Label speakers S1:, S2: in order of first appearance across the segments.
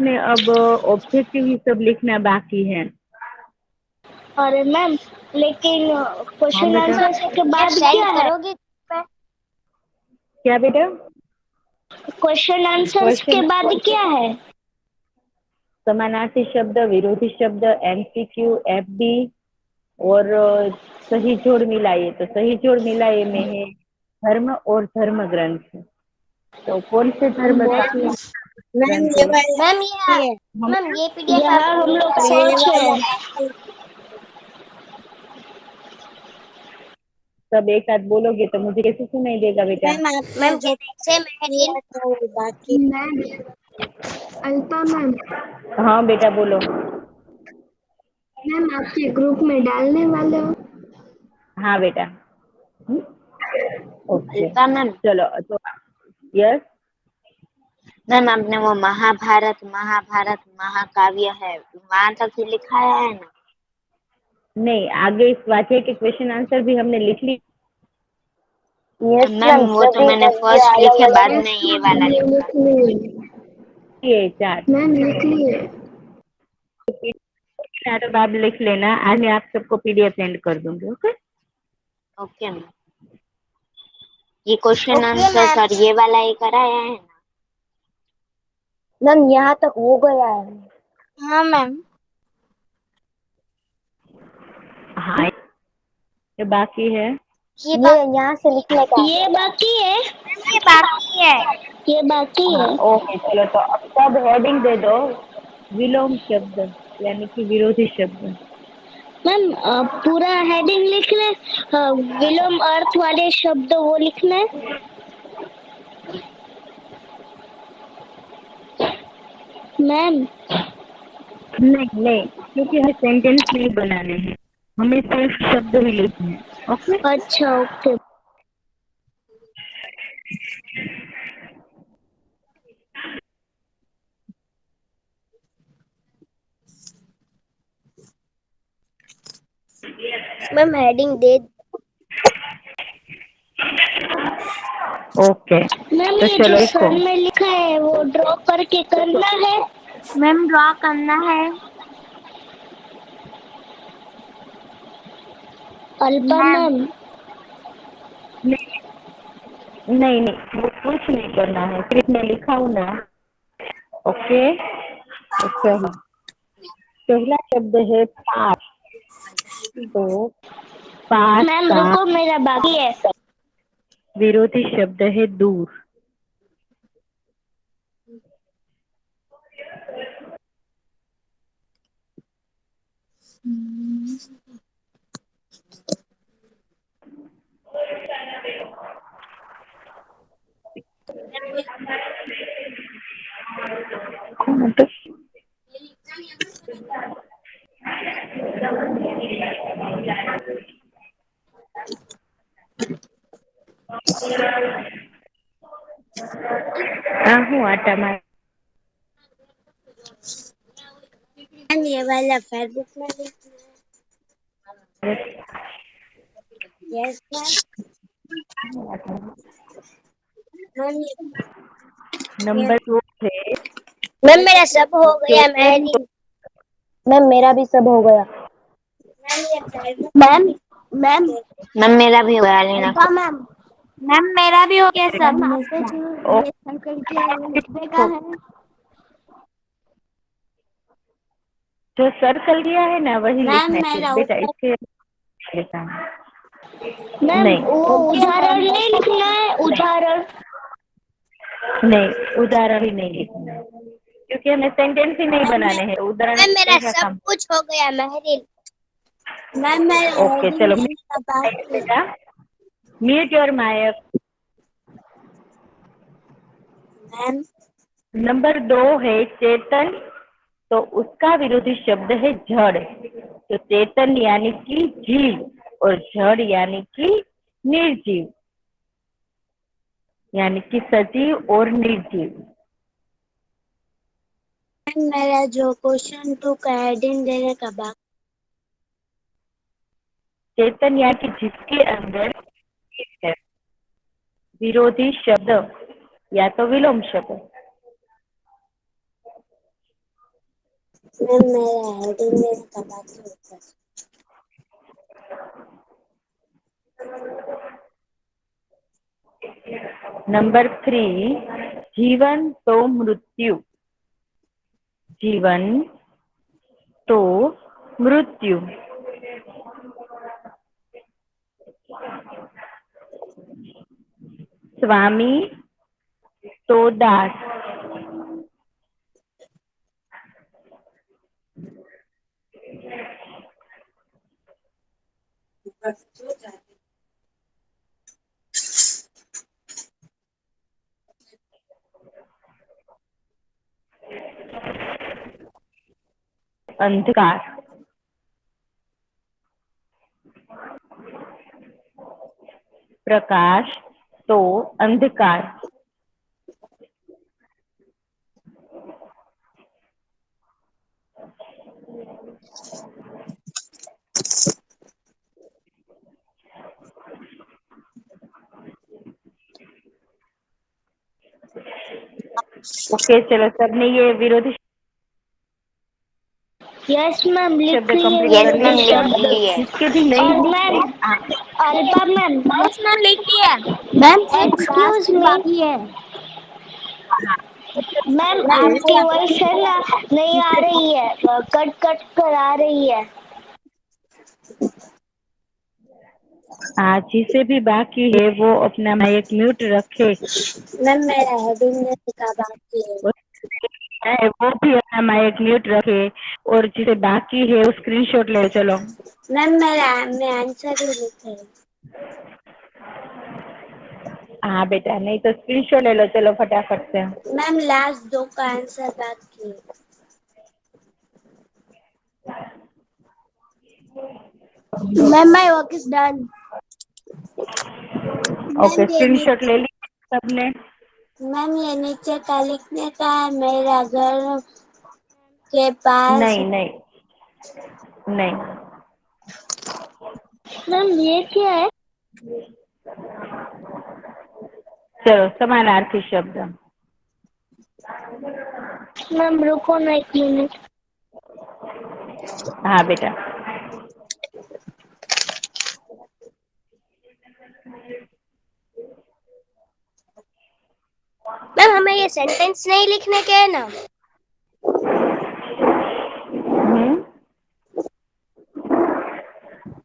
S1: इसमें अब ऑब्जेक्टिव ही सब लिखना बाकी है।
S2: अरे मैम, लेकिन
S1: हाँ
S2: क्वेश्चन
S1: बेटा,
S2: आंसर के बाद
S3: सेंड
S2: क्या है?
S3: करोगे पे?
S1: क्या बेटा?
S2: क्वेश्चन आंसर्स के
S1: क्वेश्चन
S2: बाद क्या है?
S1: समानार्थी शब्द, विरोधी शब्द, एमसीक्यू, एफडी और सही जोड़ मिलाइए। तो सही जोड़ मिलाइए में है धर्म और धर्म ग्रंथ। तो कौन से धर्म सबसे
S3: मैम
S1: ग्रंथ
S3: ये
S1: है?
S3: वाला मैम ये
S1: हम
S3: मैम ये पीडीएफ आप
S2: यहाँ हम लोग
S3: ये
S2: सोच रहे
S3: वाला
S2: हैं।
S1: सब एक साथ बोलोगे तो मुझे कैसे सुनाई देगा बेटा?
S3: मैम आपने जैसे किया तो बाकी
S2: मैम, अल्पा मैम,
S1: हाँ बेटा बोलो।
S2: मैम आपके ग्रुप में डालने वाले हो?
S1: हाँ बेटा। Okay
S3: Alpa ma'am.
S1: चलो तो यस।
S3: मैम आपने वो महाभारत महाभारत महाकाव्य है वहां तक ही लिखा है ना?
S1: नहीं, आगे इस वाक्य के क्वेश्चन आंसर भी हमने लिख ली।
S3: यस मैम वो तो मैंने फर्स्ट लिखे बाद में ये वाला लिखा।
S1: ये चार
S2: मैम लिख लिए।
S1: तो आप लिख लेना। आज मैं आप सबको पीडीएफ सेंड कर दूंगी। Okay
S3: okay ma'am. ये क्वेश्चन
S2: ओके
S3: आंसर
S2: मैम।
S3: और ये वाला ही कराया है ना?
S2: मैम यहाँ तक हो गया है।
S3: हाँ मैम।
S1: हाँ, ये बाकी है।
S3: ये
S2: ये यहाँ से लिखने का। ये बाकी है।
S3: ये बाकी है।
S2: ये बाकी
S1: हाँ
S2: है।
S1: ओके चलो तो अब सब हेडिंग दे दो। विलोम शब्द यानी कि विरोधी शब्द।
S2: मैम पूरा हेडिंग लिखना है। विलोम अर्थ वाले शब्द वो लिखना है। मैम
S1: नहीं नहीं, क्योंकि हमें सेंटेंस नहीं बनाने हैं, हमें सिर्फ शब्द ही लिखने हैं। ओके
S2: अच्छा ओके।
S3: मैम हेडिंग दे।
S1: ओके
S2: मैम
S1: तो
S2: ये जो
S1: चलो
S2: सर
S1: लिखो।
S2: में लिखा है वो ड्रॉ करके करना है।
S3: मैम ड्रॉ करना है।
S2: Alpa
S3: ma'am
S2: ma'am.
S1: नहीं नहीं नहीं, वो कुछ नहीं करना है, सिर्फ मैं लिखा हूँ ना। ओके अच्छा ही। पहला शब्द है पास। तो पास
S2: मैम
S1: का
S2: रुको मेरा बाकी है।
S1: विरोधी शब्द है दूर। हूँ आटा मार।
S3: मैम ये वाला फेसबुक में लिखना है। Yes ma'am.
S1: नंबर 2 है
S3: मैम मेरा सब हो गया
S1: चेतन।
S3: मेरी।
S2: मैम मेरा भी सब हो गया।
S3: मैम ये फेसबुक में
S2: मैम मैम
S3: मैम मेरा भी हो गया लेना।
S2: अल्पा मैम।
S3: मैम मेरा भी हो गया सब
S2: मैम आपने
S3: लिखना।
S2: जो ये सर्कल किया है वो लिखने का है।
S1: जो सर्कल किया है ना वही
S3: मैम
S1: लिखना है सिर्फ
S3: मेरा
S1: बेटा,
S3: ऊपर
S1: इसके लिखना है।
S2: मैम
S1: नहीं
S2: वो उदाहरण नहीं लिखना है। उदाहरण।
S1: नहीं, उदाहरण ही नहीं लिखना है, क्योंकि हमें सेंटेंस ही नहीं बनाने हैं। उदाहरण
S3: मैम मेरा
S1: से क्या
S3: सब
S1: काम।
S3: कुछ हो गया महरीन। मैम मेरा
S1: ओके
S3: हेडिंग
S1: चलो
S3: देने का बाकी है।
S1: बेटा, mute your mic.
S3: Ma'am
S1: number 2 है चेतन। तो उसका विरोधी शब्द है जड़। तो चेतन यानी कि जीव और जड़ यानी कि निर्जीव, यानी कि सजीव और निर्जीव।
S3: मैम मेरा जो क्वेश्चन 2 का हेडिंग देने का बाकी।
S1: चेतन यानी कि जिसके अंदर है। विरोधी शब्द या तो विलोम शब्द।
S2: मैम मेरा हेडिंग देने का बाकी होता है।
S1: नंबर 3, जीवन तो मृत्यु, जीवन तो मृत्यु। स्वामी तो दास, अंधकार, प्रकाश तो अंधकार, ओके चलो सबने ये विरोधी
S2: यस मैम लिख
S1: शब्द
S2: लिए
S1: कंप्लीट
S3: यस
S1: कर
S3: मैम
S2: विरोधी
S3: लिख
S1: लिए।
S2: शब्द।
S3: लिए।
S1: जिसके भी नहीं
S2: और मैम
S1: हाँ,
S2: अल्पा मैम
S3: यस मैम लिख लिया।
S2: मैम एक्सक्यूज मी
S1: है
S2: मैम
S1: फिर
S2: आपकी वॉइस है ना नहीं आ रही है, कट कट कर आ रही है।
S1: जिसे भी बाकी है वो अपना माइक म्यूट रखे,
S2: मैम मेरा हेडिंग देने का बाकी है।
S1: वो भी अपना माइक म्यूट रखे, और जिसे बाकी है वो स्क्रीनशॉट ले चलो।
S2: मैम मैं आंसर ही लिखे।
S1: हाँ बेटा, नहीं तो स्क्रीनशॉट ले लो, चलो फटाफट से।
S2: मैम लास्ट 2 का आंसर बाकी है। Ma'am my work is done.
S1: Okay, screenshot ले लिया सबने।
S2: मैम ये नीचे का लिखने का है, मेरा घर के पास।
S1: नहीं नहीं नहीं,
S2: मैम ये क्या है?
S1: चलो समानार्थी शब्द।
S2: मैम रुको ना 1 मिनट।
S1: हाँ बेटा,
S2: मैम हमें ये सेंटेंस नहीं लिखने के है ना?
S1: हम्म,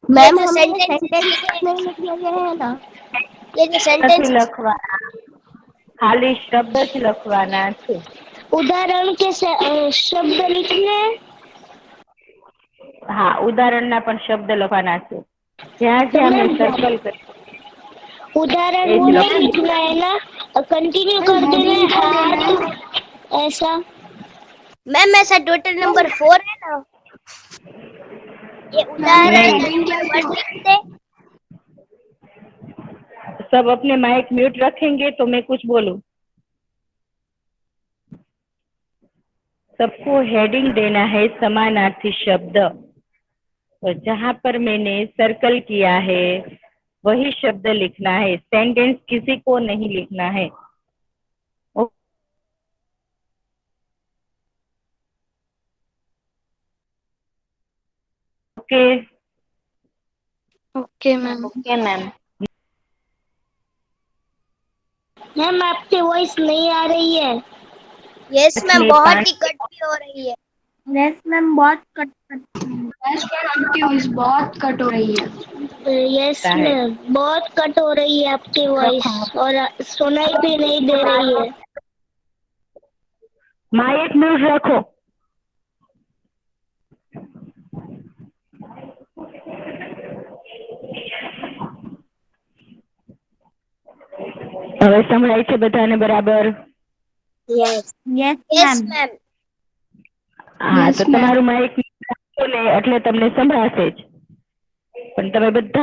S2: मैम हमें ये सेंटेंस नहीं लिखने के है ना? ये जो
S1: નથી
S2: सेंटेंस
S1: લખવાના, ખાલી શબ્દ જ લખવાના છે।
S2: उदाहरण के शब्द लिखने हैं।
S1: હા, ઉદાહરણના પણ શબ્દ લખવાના છે, જ્યાં
S2: तो
S1: જ્યાં મેં
S2: मैम
S1: सर्कल કરી
S2: उदाहरण
S1: એ
S2: वो
S1: જ
S2: नहीं
S1: લખવાનું।
S2: लिखना है ना, कंटिन्यू कर देना है हाथ ऐसा। मैम ऐसा टोटल नंबर 4 है ना, ये उदाहरण
S1: नहीं,
S2: नंबर 1 लिखते।
S1: सब अपने माइक म्यूट रखेंगे तो मैं कुछ बोलूं। सबको हेडिंग देना है समानार्थी शब्द, और जहां पर मैंने सर्कल किया है वही शब्द लिखना है, सेंटेंस किसी को नहीं लिखना है। Okay
S2: okay ma'am.
S3: Okay ma'am.
S2: Ma'am आपकी वॉइस नहीं आ रही है। यस मैम
S1: में
S2: बहुत
S1: पानी
S2: ही कट भी हो रही है। यस मैम बहुत कट कट। यस मैम आपकी वॉइस बहुत कट हो रही है। यस
S1: का है।
S2: मैम बहुत कट हो रही है आपकी वॉइस, और सुनाई भी नहीं दे रही है।
S1: माइक म्यूट रखो। હવે સંભળાય છે બધાને બરાબર?
S2: Yes yes yes ma'am.
S1: હા, તો તમારું માઇક ખોલે એટલે તમને સંભળાશે જ, પણ તમે બધા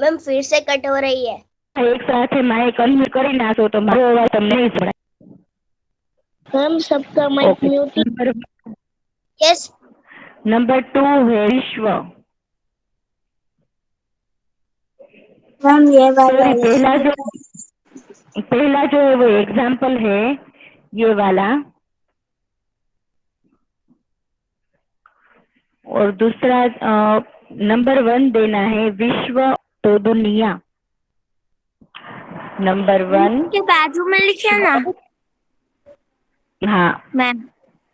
S2: मैम फिर से कट हो रही है।
S1: એક સાથે માઇક અનમ્યુટ કરી નાખો તો મારો અવાજ તમને નહીં સંભળાય।
S2: मैम सबका mic
S1: okay,
S2: mute. Yes
S1: number 2 है विश्व।
S2: मैम ये वाला
S1: सॉरी, पहला जो पहला जो है वो एग्जाम्पल है, ये वाला, और दूसरा नंबर 1 देना है, विश्व तो दुनिया। नंबर 1,
S2: के बाजू में लिखे ना
S1: हाँ,
S2: मैम।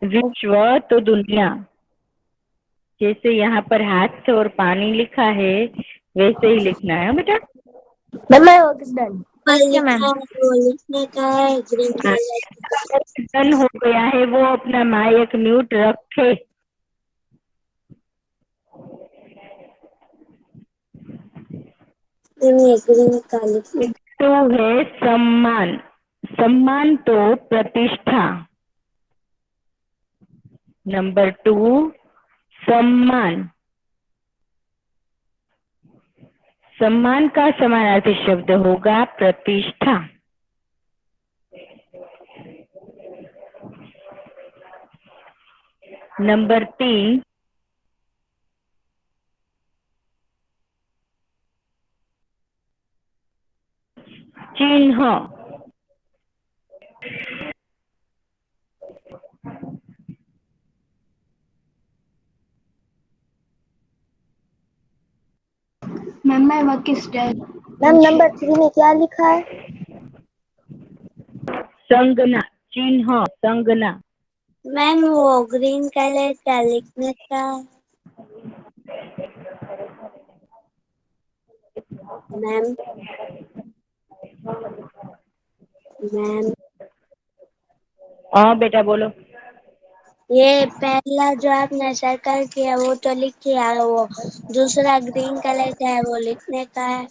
S1: विश्व तो दुनिया, जैसे यहाँ पर हाथ से और पानी लिखा है वैसे ही लिखना है बेटा।
S2: मैम मैं वो किस डन ओके मैम।
S3: वो लिखने का है ग्रीन
S1: हाँ,
S3: कलर।
S1: डन हो गया है, वो अपना माइक म्यूट रखे।
S3: ग्रीन का लिखने।
S1: तो है सम्मान, सम्मान तो प्रतिष्ठा। नंबर 2, सम्मान, सम्मान का समानार्थी शब्द होगा प्रतिष्ठा। नंबर 3, चिन्ह,
S2: मैम मैं वो किस डन
S3: मैम नंबर 3 में क्या लिखा है?
S1: संगना, चिन्ह संगना।
S3: मैम वो ग्रीन कलर का लिखने का। मैम मैम
S1: हाँ बेटा बोलो।
S3: ये पहला जो आपने सर्कल किया वो तो लिख किया, वो दूसरा ग्रीन कलर का है वो लिखने का है।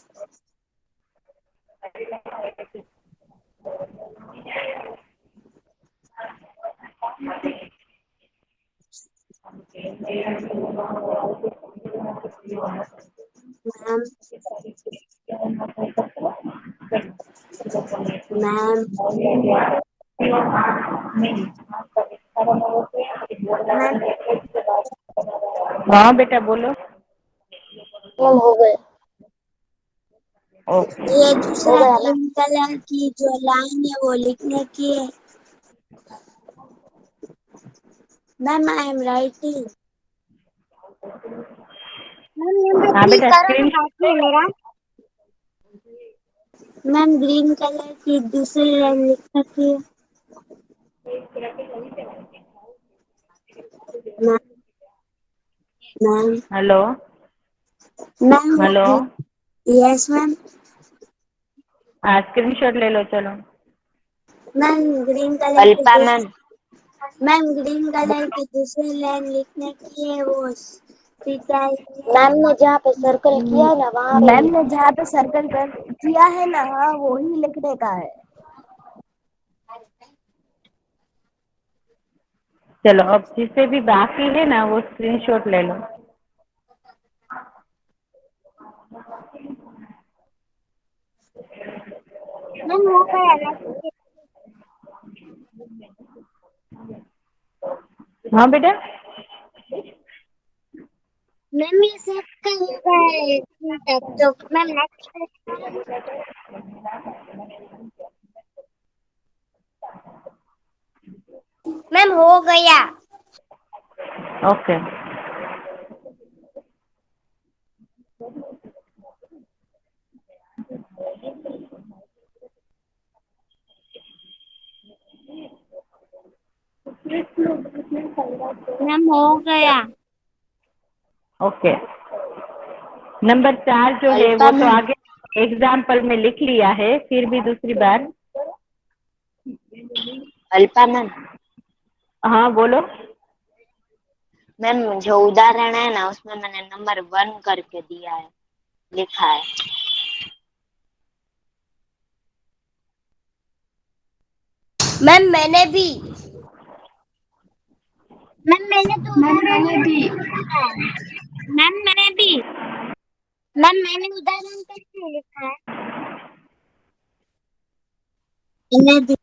S3: मैम मैम मैम
S1: हाँ बेटा बोलो।
S3: हो गए।
S1: ओके,
S3: ये दूसरा ग्रीन कलर की जो लाइन है वो लिखने की है। Ma'am I am writing. Ma'am number
S1: हाँ
S3: 3
S1: बेटा
S3: करो ना,
S1: स्क्रीन।
S3: बाकी है मेरा। मैम ग्रीन कलर की दूसरी लाइन लिखने की है। मैम मैम
S1: हेलो,
S3: मैम वो
S1: हेलो,
S3: यस मैम।
S1: हाँ स्क्रीन शॉट ले लो चलो।
S3: मैम ग्रीन कलर की
S4: Alpa ma'am.
S3: Ma'am green colour की दूसरी लाइन लिखने की है, वो सीधा मैम ने जहाँ पे सर्कल किया है ना वहाँ पे
S2: मैम ने जहाँ पे सर्कल कर किया है ना, हाँ वो ही लिखने का है।
S1: चलो अब जिसे भी बाकी है ना वो स्क्रीनशॉट ले लो।
S3: मैम हो गया ना।
S1: हाँ बेटा,
S3: मैम ये सब का हो गया है तक तो मैम नेक्स्ट। मैम हो गया।
S1: ओके।
S3: मैम हो गया।
S1: ओके, नंबर 4 जो है
S4: अल्पा
S1: वो तो
S4: मैम।
S1: आगे एग्जाम्पल में लिख लिया है, फिर भी दूसरी बार।
S4: अल्पा मैम।
S1: हाँ बोलो।
S4: मैम जो उदाहरण है ना उसमें मैंने नंबर 1 करके दिया है, लिखा है।
S2: मैम मैंने भी।
S3: मैम मैंने तो
S2: मैम
S3: उदाहरण
S2: मैंने भी।
S3: करके लिखा है। मैम मैंने भी। मैम मैंने उदाहरण करके लिखा है। मैंने भी।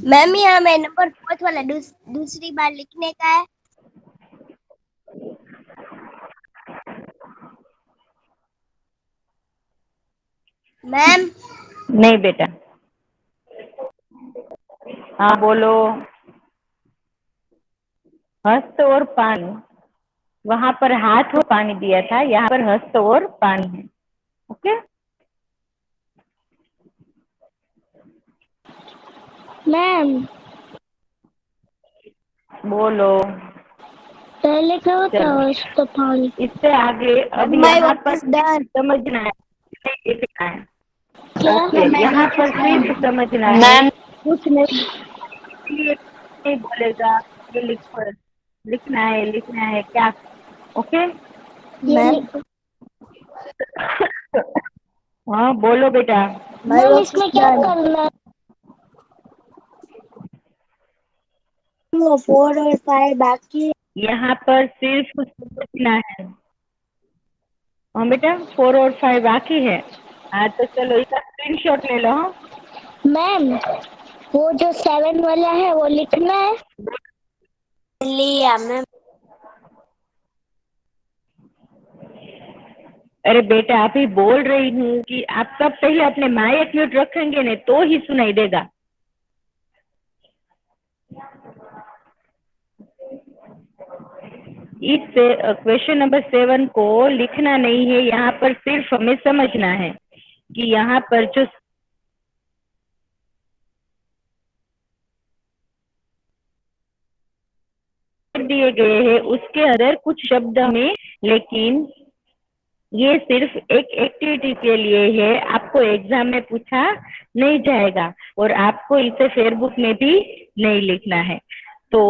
S2: मैम यहाँ में नंबर 4 वाला दूसरी बार लिखने का है। मैम
S1: नहीं बेटा। हाँ बोलो। हस्त और पानी, वहां पर हाथ और पानी दिया था, यहाँ पर हस्त और पानी है। ओके,
S2: मैम
S1: बोलो।
S2: पहले क्या होता
S1: चलो
S2: है उसका पानी?
S1: इससे आगे अब
S2: माय
S1: यहाँ
S2: वर्क
S1: पर
S2: इज डन।
S1: समझना है, नहीं लिखना है।
S2: क्या?
S1: ओके, यहाँ पर सिर्फ समझना है,
S4: मैम
S1: कुछ नहीं, ये नहीं बोलेगा ये लिखो, लिखना है क्या। ओके
S2: मैम
S1: हाँ बोलो बेटा।
S2: मैम इसमें क्या करना है?
S3: वो 4 और 5 बाकी है।
S1: यहाँ पर सिर्फ समझना है। हाँ बेटा, 4 और 5 बाकी है। हाँ तो चलो इसका स्क्रीनशॉट ले लो। हाँ?
S2: मैम वो जो 7 वाला है वो लिखना है।
S3: लिया मैम।
S1: अरे बेटा अभी बोल रही हूँ कि आप सब पहले अपने माइक म्यूट रखेंगे ने तो ही सुनाई देगा। इस क्वेश्चन नंबर 7 को लिखना नहीं है, यहाँ पर सिर्फ हमें समझना है कि यहाँ पर जो दिए गए हैं उसके अंदर कुछ शब्द में, लेकिन ये सिर्फ एक एक्टिविटी के लिए है, आपको एग्जाम में पूछा नहीं जाएगा और आपको इसे फेयरबुक में भी नहीं लिखना है। तो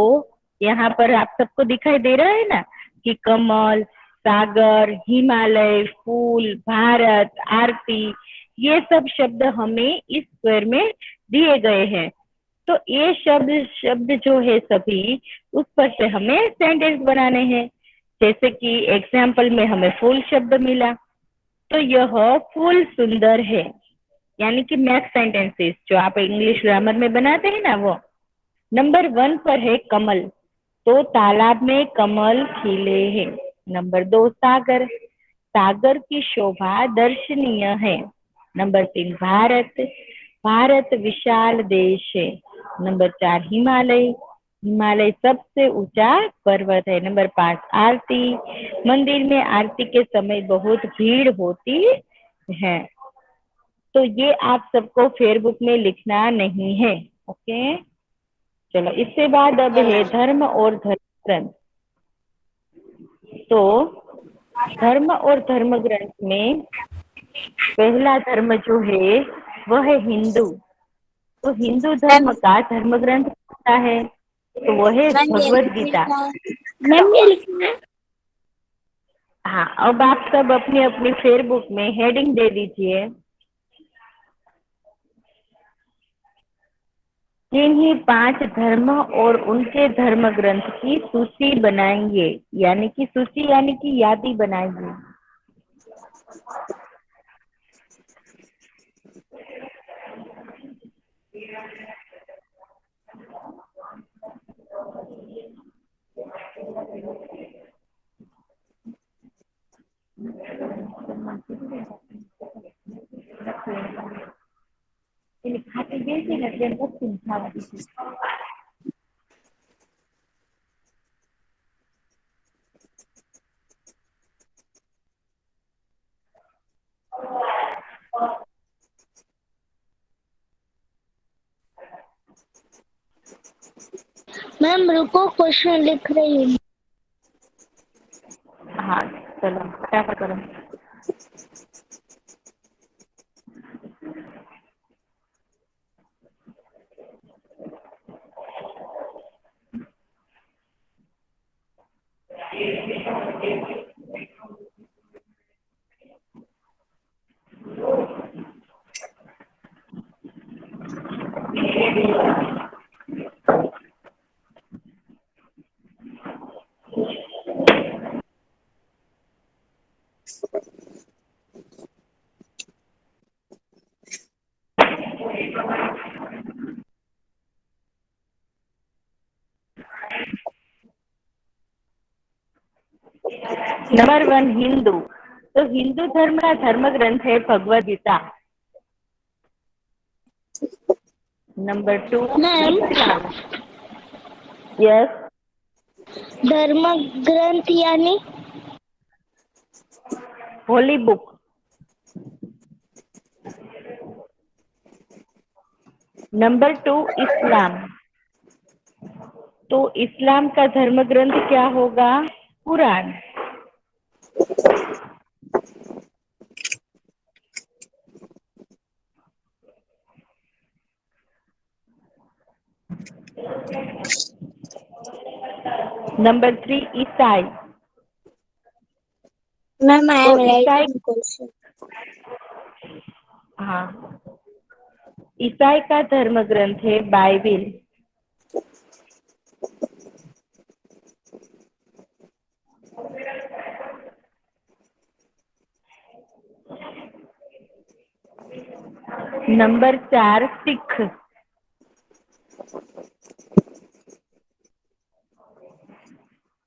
S1: यहाँ पर आप सबको दिखाई दे रहा है ना कि कमल, सागर, हिमालय, फूल, भारत, आरती, ये सब शब्द हमें इस स्क्वायर में दिए गए हैं। तो ये शब्द शब्द जो है सभी, उस पर से हमें सेंटेंस बनाने हैं। जैसे कि एग्जाम्पल में हमें फूल शब्द मिला, तो यह फूल सुंदर है, यानी कि मैक्स सेंटेंसेस जो आप इंग्लिश ग्रामर में बनाते हैं ना वो। नंबर 1 पर है कमल, तो तालाब में कमल खिले हैं। नंबर 2 सागर, सागर की शोभा दर्शनीय है। नंबर 3 भारत, भारत विशाल देश है। नंबर 4 हिमालय, हिमालय सबसे ऊंचा पर्वत है। नंबर 5 आरती, मंदिर में आरती के समय बहुत भीड़ होती है। तो ये आप सबको फेयरबुक में लिखना नहीं है। ओके, चलो इसके बाद अब है धर्म और धर्म ग्रंथ। तो धर्म और धर्म ग्रंथ में पहला धर्म जो है वह है हिंदू। तो हिंदू धर्म
S3: मैम
S1: का धर्म ग्रंथ होता है, तो वह है
S3: मैम ये
S1: भगवत
S3: लिखने
S1: गीता।
S3: का है। मैम ये लिखना है।
S1: हाँ, अब आप सब अपनी अपनी फेयरबुक में हेडिंग दे दीजिए। जिन्हीं 5 धर्म और उनके धर्म ग्रंथ की सूची बनाएंगे, यानी कि सूची यानी कि यादी बनाएंगे। खाते बेचे ना ट्रेन बस खावा दीजिए।
S2: मैम रुको क्वेश्चन लिख रही हूँ।
S1: हाँ चलो फटाफट करो। नंबर 1 हिंदू। तो हिंदू धर्म का धर्म ग्रंथ है भगवद गीता। नंबर 2
S2: मैम
S1: इस्लाम। यस।
S2: धर्म ग्रंथ यानी
S1: होली बुक। नंबर 2 इस्लाम। तो इस्लाम का धर्म ग्रंथ क्या होगा? कुरान। नंबर 3 ईसाई।
S3: मैम आई
S1: तो
S3: एम
S1: ईसाई,
S3: राइटिंग क्वेश्चन।
S1: हाँ, ईसाई का धर्म ग्रंथ है बाइबिल। नंबर 4 सिख।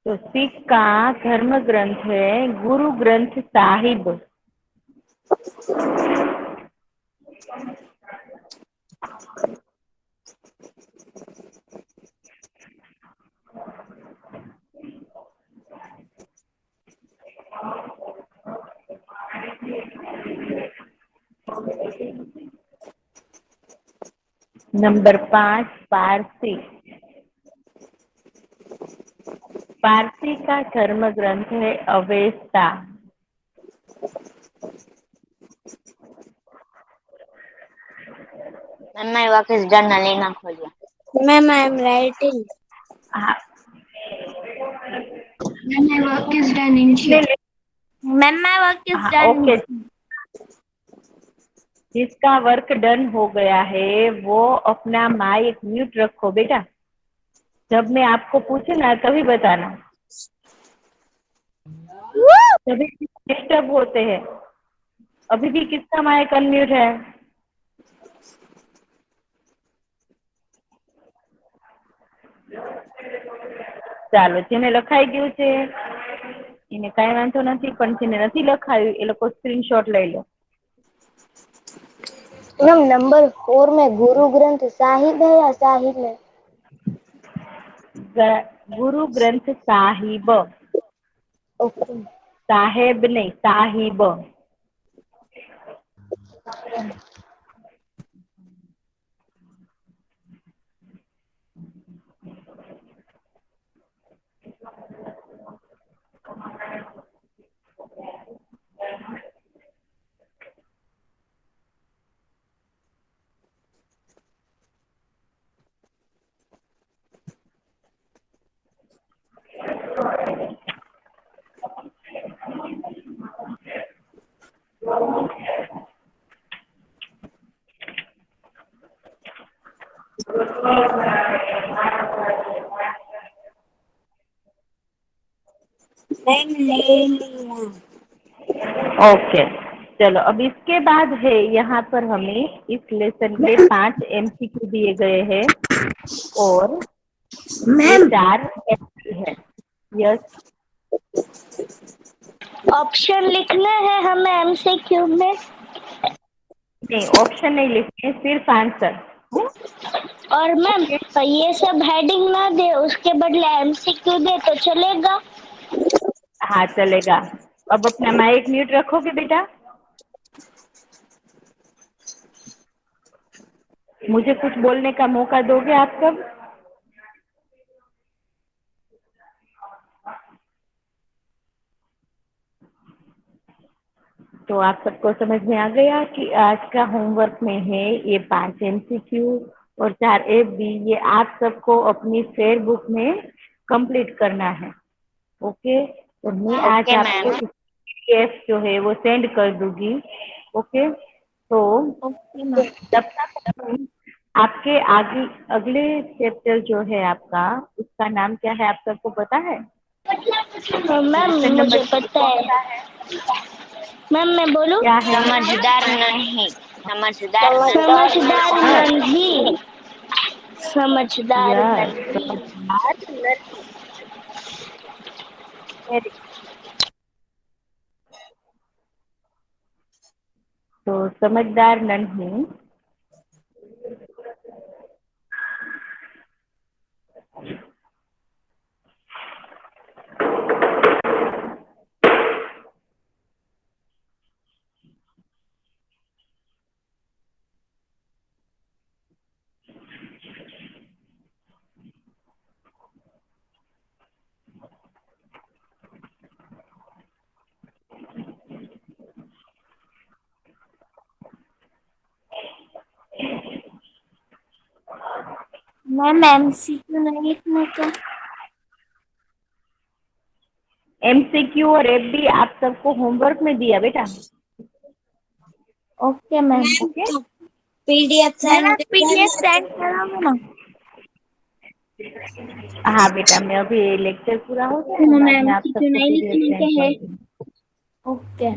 S1: तो सिख का धर्म ग्रंथ है गुरु ग्रंथ साहिब। नंबर 5 पारसी। पारसी का धर्म ग्रंथ है Avesta.
S4: Ma'am work is done, लेना खोलिए।
S3: Ma'am I am writing.
S1: हाँ,
S3: ma'am my work is done in
S1: ले ले।
S3: मैम माय वर्क इज
S1: हाँ,
S3: डन।
S1: ओके। जिसका वर्क डन हो गया है वो अपना माइक म्यूट रखो बेटा। जब मैं आपको पूछू ना तभी बताना, तभी डिस्टर्ब होते हैं। अभी भी किसका माइक अनम्यूट है? ચાલો, જેને લખાઈ ગયું છે એને કઈ વાંધો નથી, પણ જેને નથી લખાયું એ લોકો સ્ક્રીનશોટ લઈ લો।
S4: मैम नंबर 4 में गुरु ग्रंथ साहिब है या साहिब है?
S1: गुरु ग्रंथ साहिब।
S4: ओके।
S1: साहेब नहीं, साहिब।
S3: मैम ले लिया।
S1: ओके, चलो अब इसके बाद है यहाँ पर हमें इस लेसन के 5 एमसीक्यू दिए गए हैं और ये
S3: मैम
S1: 4 एमसी है। यस।
S2: ऑप्शन लिखना है हमें एमसीक्यू में।
S1: नहीं, ऑप्शन नहीं लिखने, सिर्फ आंसर।
S2: और मैम
S1: ओके,
S2: ये सब हेडिंग ना दे, उसके बदले एमसीक्यू दे तो चलेगा।
S1: हाँ चलेगा। अब अपना माइक म्यूट रखोगे बेटा? मुझे कुछ बोलने का मौका दोगे आप सब? तो आप सबको समझ में आ गया कि आज का होमवर्क में है ये 5 एमसीक्यू और 4 एफबी, ये आप सबको अपनी फेयर बुक में कंप्लीट करना है। ओके, तो मैं आज
S4: ओके
S1: आपको
S4: मैम।
S1: पीडीएफ जो है वो सेंड कर दूंगी। ओके, तो
S3: ओके मैम।
S1: तब तक हम आपके आगे अगले चैप्टर जो है आपका, उसका नाम क्या है आप सबको पता है?
S2: मैम
S1: लेसन नंबर
S2: मुझे
S1: 3
S2: पता
S1: कौन
S2: है।
S1: सा है?
S2: मैम मैं बोलूं?
S1: क्या है?
S4: समझदार नहीं, समझदार
S2: समझदार
S1: हाँ,
S2: नहीं, समझदार
S1: यस,
S2: नहीं।
S1: समझदार नहीं। Very good। तो समझदार नहीं
S2: मैम एमसीक्यू नहीं लिखना क्या?
S1: एमसीक्यू और एफडी आप सबको होमवर्क में दिया बेटा।
S2: Okay ma'am.
S1: ओके,
S3: तो पीडीएफ
S2: मैम
S3: सेंड कर
S2: पीडीएफ
S3: देना
S2: सेंड
S3: तो।
S2: करोगे ना?
S1: हाँ बेटा, मैं अभी लेक्चर पूरा हो जाए
S2: मैम
S1: बाद में आप
S2: एमसीक्यू
S1: सबको
S2: नहीं
S1: पीडीएफ
S2: लिखने
S1: सेंड
S2: के
S1: कर
S2: है।
S1: दूंगी।
S2: ओके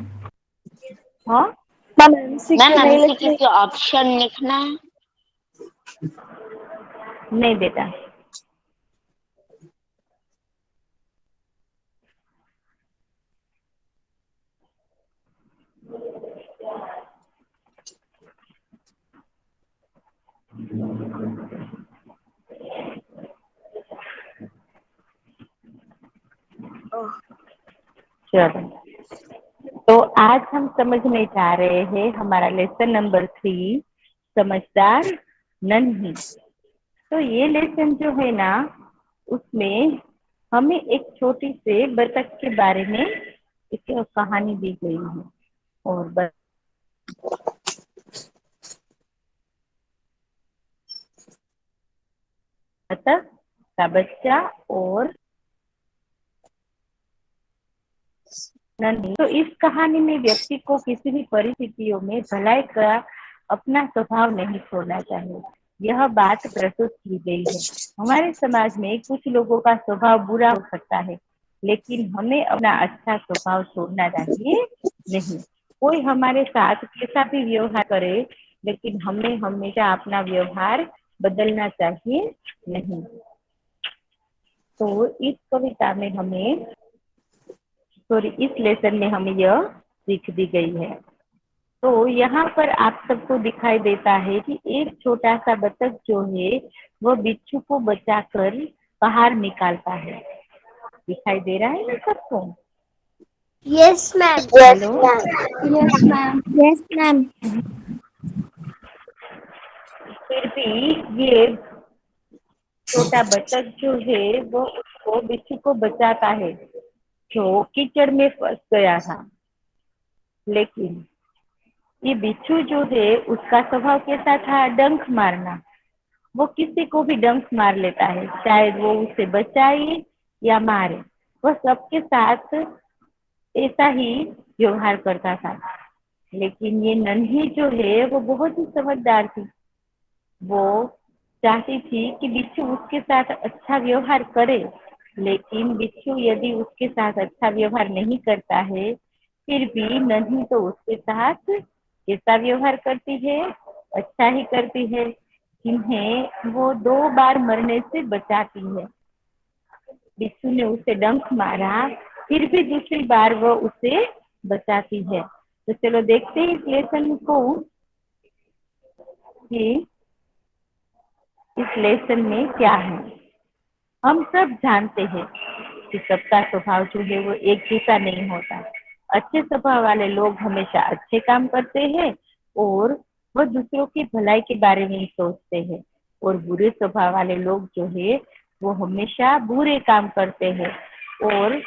S1: हाँ
S2: मैम
S4: मैम
S2: एमसीक्यू नहीं
S4: एमसीक्यू
S2: लिखने।
S4: के ऑप्शन लिखना है।
S1: नहीं बेटा। चलो, तो आज हम समझने जा रहे हैं हमारा लेसन नंबर 3, समझदार नन्ही। तो ये लेसन जो है ना, उसमें हमें एक छोटी से बतख के बारे में एक कहानी दी गई है। और बतख का बच्चा और नन्ही। तो इस कहानी में व्यक्ति को किसी भी परिस्थितियों में भलाई का अपना स्वभाव नहीं छोड़ना चाहिए, यह बात प्रस्तुत की गई है। हमारे समाज में कुछ लोगों का स्वभाव बुरा हो सकता है, लेकिन हमें अपना अच्छा स्वभाव छोड़ना चाहिए नहीं। कोई हमारे साथ कैसा भी व्यवहार करे, लेकिन हमें हमेशा अपना व्यवहार बदलना चाहिए नहीं। तो इस कविता में हमें इस लेसन में हमें यह सीख दी गई है। तो यहाँ पर आप सबको दिखाई देता है कि एक छोटा सा बतख जो है वह बिच्छू को बचाकर बाहर निकालता है। दिखाई दे रहा है ना सबको?
S2: Yes ma'am.
S1: Hello.
S2: Yes ma'am. Yes ma'am.
S1: फिर भी ये छोटा बतख जो है वो उसको बिच्छू को बचाता है जो कीचड़ में फंस गया था। लेकिन ये बिच्छू जो है उसका स्वभाव कैसा था? डंक मारना। वो किसी को भी डंक मार लेता है, चाहे वो उसे बचाए या मारे। वह सबके साथ ऐसा ही व्यवहार करता था। लेकिन ये नन्ही जो है वो बहुत ही समझदार थी। वो चाहती थी कि बिच्छू उसके साथ अच्छा व्यवहार करे, लेकिन बिच्छू यदि उसके साथ अच्छा व्यवहार नहीं करता है, फिर भी नन्ही तो उसके साथ कैसा व्यवहार करती है? अच्छा ही करती है। जिन्हें वो 2 बार मरने से बचाती है। बिच्छू ने उसे डंक मारा, फिर भी दूसरी बार वो उसे बचाती है। तो चलो देखते हैं इस लेसन को कि इस लेसन में क्या है। हम सब जानते हैं कि सबका स्वभाव जो है वो एक जैसा नहीं होता। अच्छे स्वभाव वाले लोग हमेशा अच्छे काम करते हैं और वह दूसरों की भलाई के बारे में ही सोचते हैं। और बुरे स्वभाव वाले लोग जो है वो हमेशा बुरे काम करते हैं। और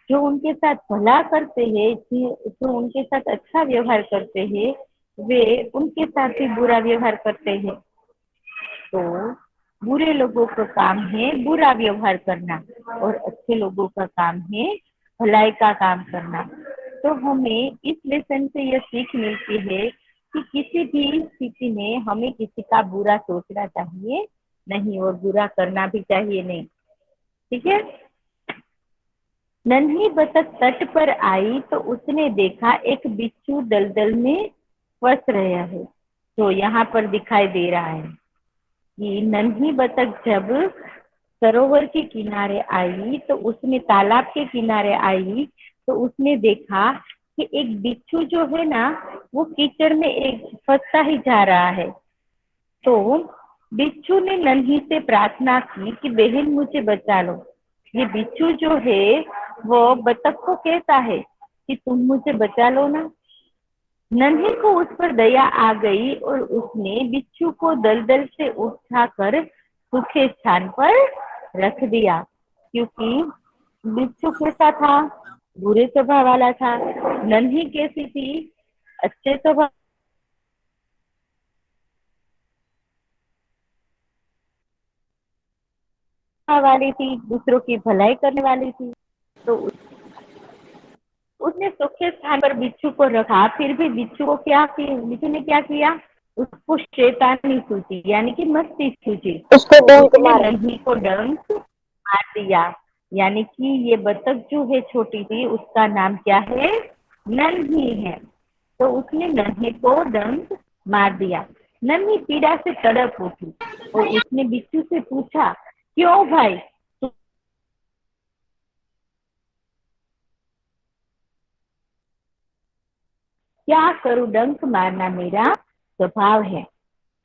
S1: जो उनके साथ भला करते हैं, जो उनके साथ अच्छा व्यवहार करते हैं, वे उनके साथ भी बुरा व्यवहार करते हैं। तो बुरे लोगों का काम है बुरा व्यवहार करना और अच्छे लोगों का काम है भलाई का काम करना। तो हमें इस लेसन से यह सीख मिलती है कि किसी भी स्थिति में हमें किसी का बुरा सोचना चाहिए नहीं और बुरा करना भी चाहिए नहीं। ठीक है। नन्ही बतख तट पर आई तो उसने देखा एक बिच्छू दलदल में फंस रहा है। तो यहाँ पर दिखाई दे रहा है कि नन्ही बतख जब सरोवर के किनारे आई तो उसने तालाब के किनारे आई तो उसने देखा कि एक बिच्छू जो है ना वो कीचड़ में एक फंसता ही जा रहा है। तो बिच्छू ने नन्ही से प्रार्थना की कि बहन मुझे बचा लो। ये बिच्छू जो है वो बतख को कहता है कि तुम मुझे बचा लो ना। नन्ही को उस पर दया आ गई और उसने बिच्छू को दलदल से उठाकर सूखे स्थान पर रख दिया। क्योंकि बिच्छू कैसा था? बुरे स्वभाव वाला था। नन्ही कैसी थी? अच्छे स्वभाव। वाली थी, दूसरों की भलाई करने वाली थी। तो उसने सूखे स्थान पर बिच्छू को रखा, फिर भी बिच्छू ने क्या किया, उसको शैतानी सूझी, यानी कि मस्ती सूझी,
S4: उसको
S1: तो
S4: डंक
S1: उसने
S4: मारा।
S1: नन्ही को डंक मार दिया। यानी कि ये बतख जो है छोटी सी, उसका नाम क्या है, नन्ही है। तो उसने नन्ही को डंक मार दिया। नन्ही पीड़ा से तड़प उठी और उसने बिच्छू से पूछा, क्यों भाई, क्या करूं, डंक मारना मेरा स्वभाव है।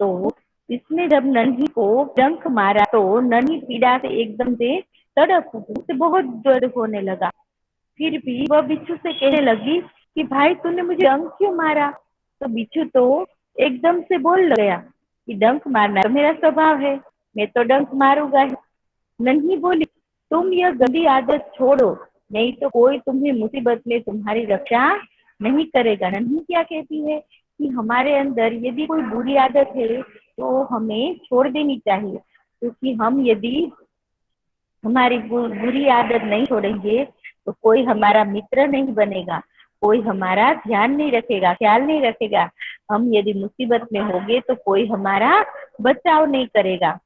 S1: तो इसने जब नन्ही को डंक मारा तो नन्ही पीड़ा से एकदम से तड़प उठी, उसे बहुत दर्द होने लगा। फिर भी वह बिच्छू से कहने लगी कि भाई तूने मुझे डंक क्यों मारा। तो बिच्छू तो एकदम से बोल गया कि डंक मारना तो मेरा स्वभाव है, मैं तो डंक मारूंगा ही। नन्ही बोली, तुम यह गंदी आदत छोड़ो, नहीं तो कोई तुम्हें मुसीबत में तुम्हारी रक्षा नहीं करेगा। नन्ही क्या कहती है कि हमारे अंदर यदि कोई बुरी आदत है तो हमें छोड़ देनी चाहिए, क्योंकि हम यदि हमारी बुरी आदत नहीं छोड़ेंगे तो कोई हमारा मित्र नहीं बनेगा, कोई हमारा ध्यान नहीं रखेगा, ख्याल नहीं रखेगा। हम यदि मुसीबत में होंगे तो कोई हमारा बचाव नहीं करेगा।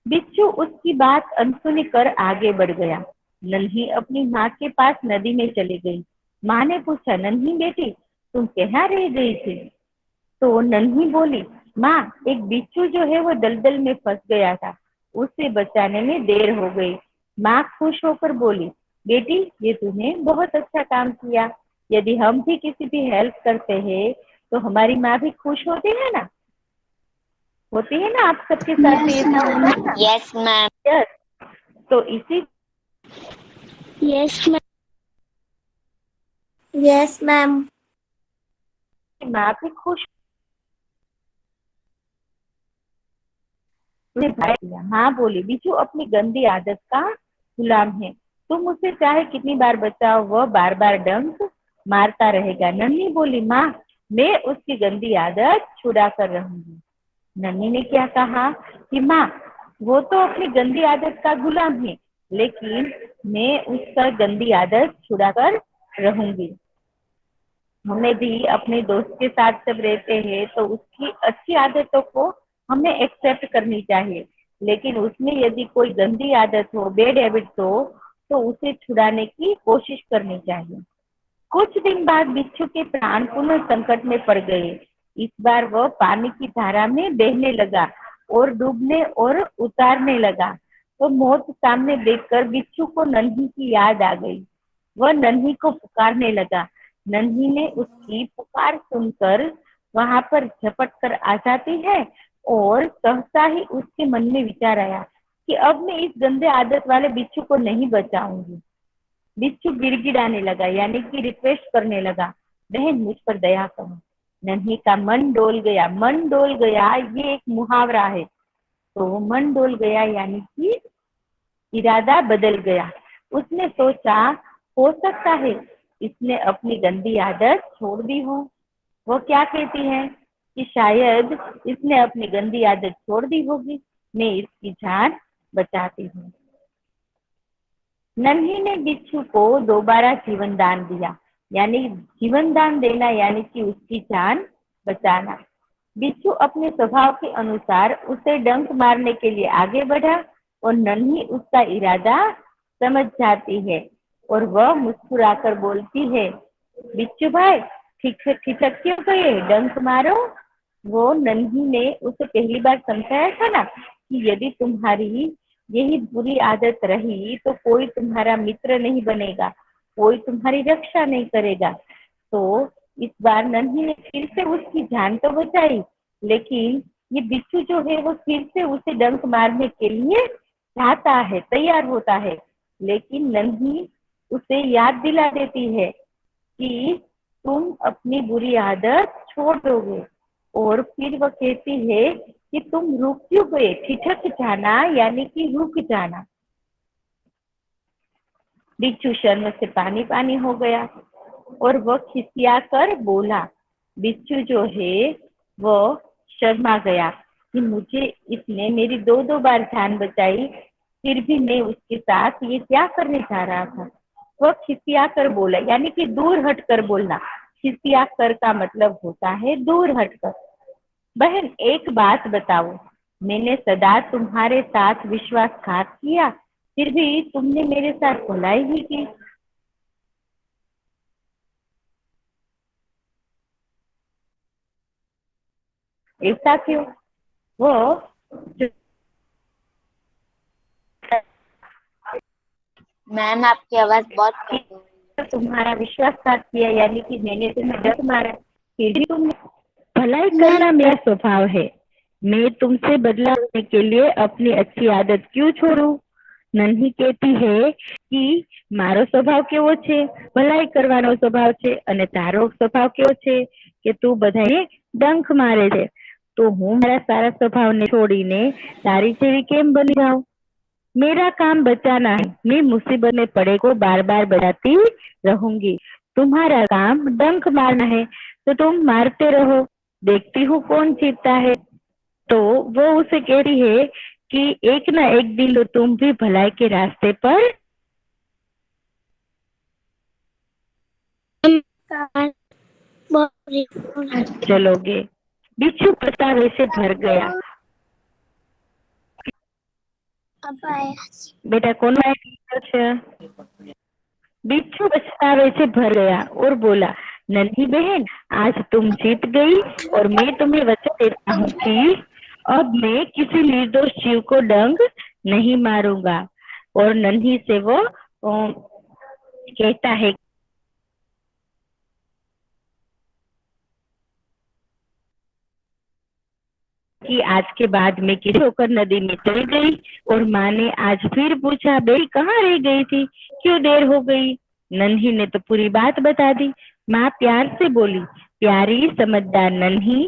S1: बिच्छू उसकी बात अनसुनी कर आगे बढ़ गया। नन्ही अपनी माँ के पास नदी में चली गई। माँ ने पूछा, नन्ही बेटी तुम कहाँ रह गई थी। तो नन्ही बोली, माँ एक बिच्छू जो है वो दलदल में फंस गया था, उसे बचाने में देर हो गई। माँ खुश होकर बोली, बेटी ये तूने बहुत अच्छा काम किया। यदि हम भी किसी की हेल्प करते हैं तो हमारी माँ भी खुश होती है ना, आप सबके साथ भी
S3: यस
S1: ऐसा होता
S3: मैम।
S1: है ना।
S4: Yes ma'am.
S1: यस। तो इसी
S2: यस मैम।
S3: Yes ma'am.
S1: माँ भी खुश ने भाई दिया। माँ बोली, बिच्छू अपनी गंदी आदत का गुलाम है, तुम उसे चाहे कितनी बार बचाओ वह बार बार डंक मारता रहेगा। नन्ही बोली, माँ मैं उसकी गंदी आदत छुड़ा कर रहूंगी। नन्ही ने क्या कहा कि माँ वो तो अपनी गंदी आदत का गुलाम है, लेकिन मैं उसका गंदी आदत छुड़ा कर रहूंगी। हमें भी अपने दोस्त के साथ जब रहते हैं तो उसकी अच्छी आदतों को हमें एक्सेप्ट करनी चाहिए, लेकिन उसमें यदि कोई गंदी आदत हो, बैड हैबिट्स हो, तो उसे छुड़ाने की कोशिश करनी चाहिए। कुछ दिन बाद बिच्छू के प्राण पुनः संकट में पड़ गए। इस बार वह पानी की धारा में बहने लगा और डूबने और उतारने लगा। तो मौत सामने देखकर बिच्छू को नन्ही की याद आ गई। वह नन्ही को पुकारने लगा। नन्ही ने उसकी पुकार सुनकर वहां पर झपट कर आ जाती है और सहसा ही उसके मन में विचार आया कि अब मैं इस गंदे आदत वाले बिच्छू को नहीं बचाऊंगी। बिच्छू गिड़गिड़ाने लगा, यानी कि रिक्वेस्ट करने लगा, बहन मुझ पर दया करो। नन्ही का मन डोल गया। मन डोल गया ये एक मुहावरा है। तो मन डोल गया यानी कि इरादा बदल गया। उसने सोचा, हो सकता है इसने अपनी गंदी आदत छोड़ दी हो। वो क्या कहती है कि शायद इसने अपनी गंदी आदत छोड़ दी होगी, मैं इसकी जान बचाती हूँ। नन्ही ने बिच्छू को दोबारा जीवन दान दिया, यानी जीवन दान देना यानी कि उसकी जान बचाना। बिच्छू अपने स्वभाव के अनुसार उसे डंक मारने के लिए आगे बढ़ा और नन्ही उसका इरादा समझ जाती है और वह मुस्कुराकर बोलती है, बिच्छू भाई ठिठक क्यों गए, डंक मारो। वो नन्ही ने उसे पहली बार समझाया था ना कि यदि तुम्हारी यही बुरी आदत रही तो कोई तुम्हारा मित्र नहीं बनेगा, कोई तुम्हारी रक्षा नहीं करेगा। तो इस बार नन्ही ने फिर से उसकी जान तो बचाई, लेकिन ये बिच्छू जो है वो फिर से उसे डंक मारने के लिए चाहता है, तैयार होता है। लेकिन नन्ही उसे याद दिला देती है कि तुम अपनी बुरी आदत छोड़ दोगे। और फिर वह कहती है कि तुम रुक क्यों गए, ठिठक जाना यानी कि रुक जाना। बिच्छू शर्म से पानी पानी हो गया और वह खिसिया कर बोला। बिच्छू जो है वो शर्मा गया कि मुझे इसने मेरी दो दो बार जान बचाई, फिर भी मैं उसके साथ ये क्या करने जा रहा था। वह खिसिया कर बोला, यानी कि दूर हट कर बोलना। खिसिया कर का मतलब होता है दूर हट कर। बहन एक बात बताओ, मैंने सदा तुम्हारे साथ विश्वासघात किया, फिर भी तुमने मेरे साथ भलाई ही की। ऐसा क्यों? वो जो
S4: मैम आपकी आवाज बहुत कट हो रही है।
S1: तुम्हारा विश्वासघात किया, यानी कि मैंने तुम्हें डर मारा, फिर भी तुमने। भलाई
S3: मैम
S1: करना मेरा स्वभाव है, मैं तुमसे बदला लेने के लिए अपनी अच्छी आदत क्यों छोड़ू। नन्ही कहती है कि મારો સ્વભાવ કેવો છે, ભલાઈ કરવાનો સ્વભાવ છે, અને તારો સ્વભાવ કેવો છે કે તું બધાને ડંખ મારે છે, તો હું મારા સારા સ્વભાવને છોડીને તારી જેવી કેમ બની જાઉં। मेरा काम बचाना है, मैं मुसीबत में पड़े को बार बार बचाती रहूंगी। तुम्हारा काम डंक मारना है, तो तुम मारते रहो, देखती हूँ कौन जीतता है। तो वो उसे कहती है कि एक ना एक दिन तो तुम भी भलाई के रास्ते पर चलोगे। बिच्छू पछतावे से भर गया।
S3: अब आया।
S1: बेटा कौन है? बिच्छू पछतावे से भर गया और बोला, नन्ही बहन आज तुम जीत गई, और मैं तुम्हें वचन देता हूँ कि अब मैं किसी निर्दोष जीव को डंक नहीं मारूंगा। और नन्ही से वो कहता है कि आज के बाद मैं किसी होकर नदी में चली गई। और माँ ने आज फिर पूछा, बेटी कहाँ रह गई थी, क्यों देर हो गई। नन्ही ने तो पूरी बात बता दी। माँ प्यार से बोली, प्यारी समझदार नन्ही,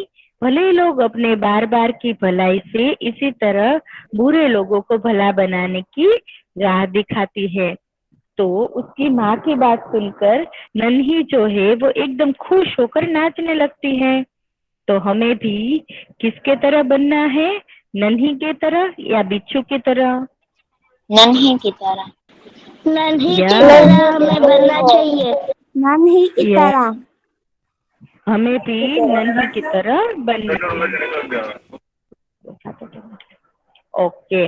S1: भले लोग अपने बार बार की भलाई से इसी तरह बुरे लोगों को भला बनाने की राह दिखाती है। तो उसकी माँ की बात सुनकर नन्ही जो है वो एकदम खुश होकर नाचने लगती है। तो हमें भी किसके तरह बनना है, नन्ही के तरह या बिच्छू की तरह?
S4: नन्ही की तरह।
S2: नन्ही की
S1: या
S2: तरह हमें बनना चाहिए।
S3: नन्ही की
S1: या
S3: तरह।
S1: हमें भी नन्ही की तरह बनना है। ઓકે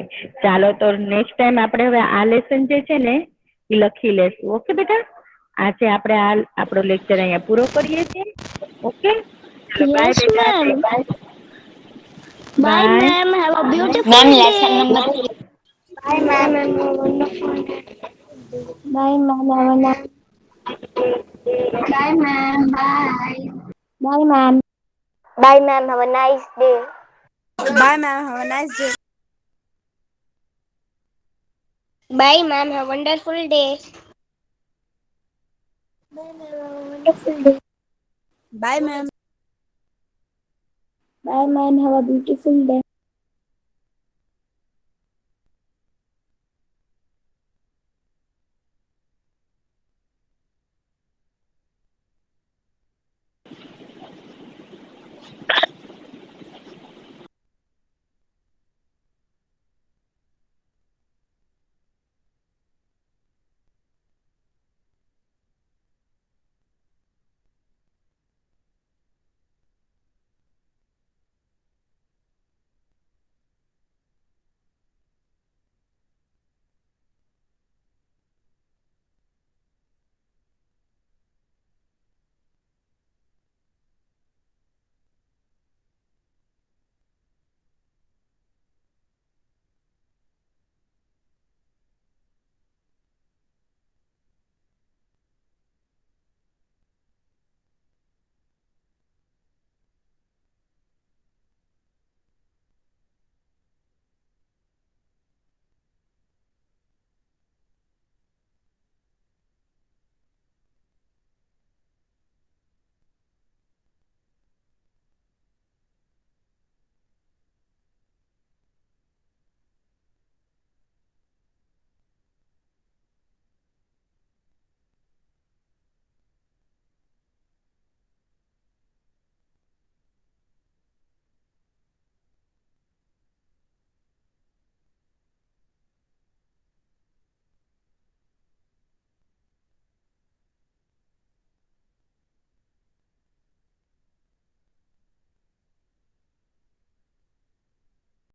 S1: ચાલો તો નેક્સ્ટ ટાઈમ આપણે હવે આ લેસન જે છે ને એ લખી લેશું। ઓકે બેટા, આજે આપણે આ આપણો લેક્ચર અહીંયા પૂરો કરીએ છીએ। ઓકે ચલો બાય
S2: यस
S1: બેટા,
S2: ma'am. Bye
S1: bye.
S2: Ma'am, have a
S4: ma'am
S2: beautiful day.
S4: Lesson number 3।
S3: Bye, ma'am. Have a wonderful day. Bye, ma'am. Have a nice. Bye, ma'am. Bye. Bye, ma'am.
S2: Bye ma'am, have a nice day.
S3: Bye, ma'am. Have a nice day.
S2: Bye ma'am, have a wonderful day.
S3: Bye, ma'am. Have a wonderful day. Bye, ma'am. Bye, ma'am. Have a beautiful day.